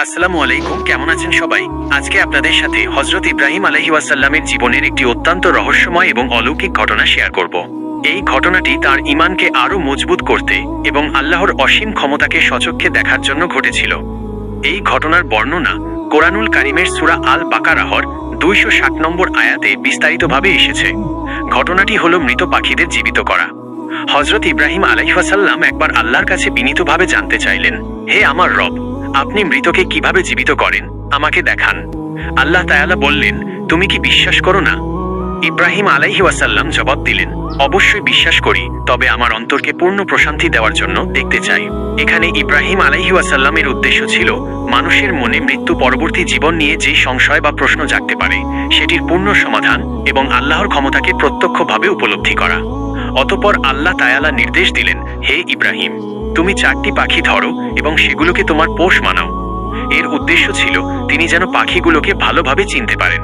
আসসালামু আলাইকুম, কেমন আছেন সবাই? আজকে আপনাদের সাথে হযরত ইব্রাহিম আলাইহিস সালামের জীবনের একটি অত্যন্ত রহস্যময় এবং অলৌকিক ঘটনা শেয়ার করব। এই ঘটনাটি তার ঈমানকে আরও মজবুত করতে এবং আল্লাহর অসীম ক্ষমতাকে স্বচক্ষে দেখার জন্য ঘটেছিল। এই ঘটনার বর্ণনা কোরআনুল কারীমের সূরা আল বাকারাহর 260 নম্বর আয়াতে বিস্তারিতভাবে এসেছে। ঘটনাটি হলো মৃত পাখিদের জীবিত করা। হযরত ইব্রাহিম আলাইহিস সালাম একবার আল্লাহর কাছে বিনীতভাবে জানতে চাইলেন, হে আমার রব, আপনি মৃতকে কিভাবে জীবিত করেন আমাকে দেখান। আল্লাহ তাআলা বললেন, তুমি কি বিশ্বাস করো না? ইব্রাহিম আলাইহিস সালাম জবাব দিলেন, অবশ্যই বিশ্বাস করি, তবে আমার অন্তরকে পূর্ণ প্রশান্তি দেওয়ার জন্য দেখতে চাই। এখানে ইব্রাহিম আলাইহিস সালামের উদ্দেশ্য ছিল মানুষের মনে মৃত্যু পরবর্তী জীবন নিয়ে যে সংশয় বা প্রশ্ন জাগতে পারে সেটির পূর্ণ সমাধান এবং আল্লাহর ক্ষমতাকে প্রত্যক্ষভাবে উপলব্ধি করা। অতঃপর আল্লাহ তাআলা নির্দেশ দিলেন, হে ইব্রাহিম, তুমি 4টি পাখি ধরো এবং সেগুলোকে তোমার পোষ মানাও। এর উদ্দেশ্য ছিল তিনি যেন পাখিগুলোকে ভালোভাবে চিনতে পারেন।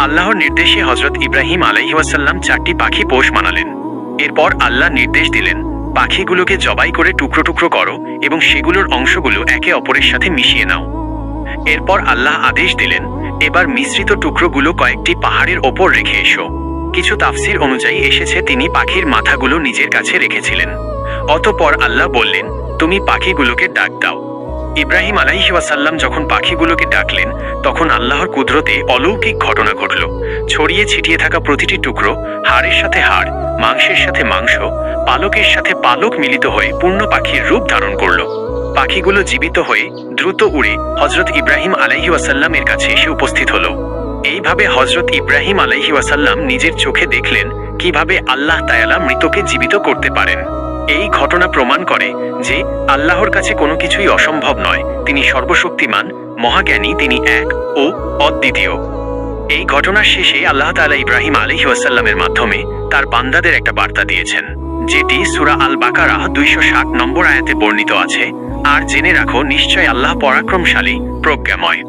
আল্লাহর নির্দেশে হযরত ইব্রাহিম আলাইহিস সালাম 4টি পাখি পোষ মানালেন। এরপর আল্লাহ নির্দেশ দিলেন, পাখিগুলোকে জবাই করে টুকরো টুকরো করো এবং সেগুলোর অংশগুলো একে অপরের সাথে মিশিয়ে নাও। এরপর আল্লাহ আদেশ দিলেন, এবার মিশ্রিত টুকরোগুলো কয়েকটি পাহাড়ের ওপর রেখে এসো। কিছু তাফসীর অনুযায়ী এসেছে তিনি পাখির মাথাগুলো নিজের কাছে রেখেছিলেন। অতঃপর আল্লাহ বললেন, তুমি পাখিগুলোকে ডাক দাও। ইব্রাহিম আলাইহিস সালাম যখন পাখিগুলোকে ডাকলেন তখন আল্লাহর কুদরতে অলৌকিক ঘটনা ঘটল। ছড়িয়ে ছিটিয়ে থাকা প্রতিটি টুকরো হাড়ের সাথে হাড়, মাংসের সাথে মাংস, পালকের সাথে পালক মিলিত হয়ে পূর্ণ পাখির রূপ ধারণ করল। পাখিগুলো জীবিত হয়ে দ্রুত উড়ে হযরত ইব্রাহিম আলাইহিস সালামের কাছে এসে উপস্থিত হলো। এইভাবে হযরত ইব্রাহিম আলাইহিস সালাম নিজের চোখে দেখলেন কিভাবে আল্লাহ তাআলা মৃতকে জীবিত করতে পারেন। এই ঘটনা প্রমাণ করে যে আল্লাহর কাছে কোনো কিছুই অসম্ভব নয়। তিনি সর্বশক্তিমান, মহাজ্ঞানী, তিনি এক ও অদ্বিতীয়। এই ঘটনার শেষে আল্লাহ তাআলা ইব্রাহিম আলাইহিস সালামের মাধ্যমে তার বান্দাদের একটা বার্তা দিয়েছেন, যেটি সূরা আল বাকারাহ 260 নম্বর আয়াতে বর্ণিত আছে, আর জেনে রাখো, নিশ্চয় আল্লাহ পরাক্রমশালী, প্রজ্ঞাময়।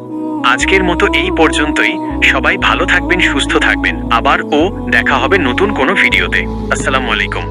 আজকের মতো এই পর্যন্তই। সবাই ভালো থাকবেন, সুস্থ থাকবেন। আবার দেখা হবে নতুন কোনো ভিডিওতে। আসসালামু আলাইকুম।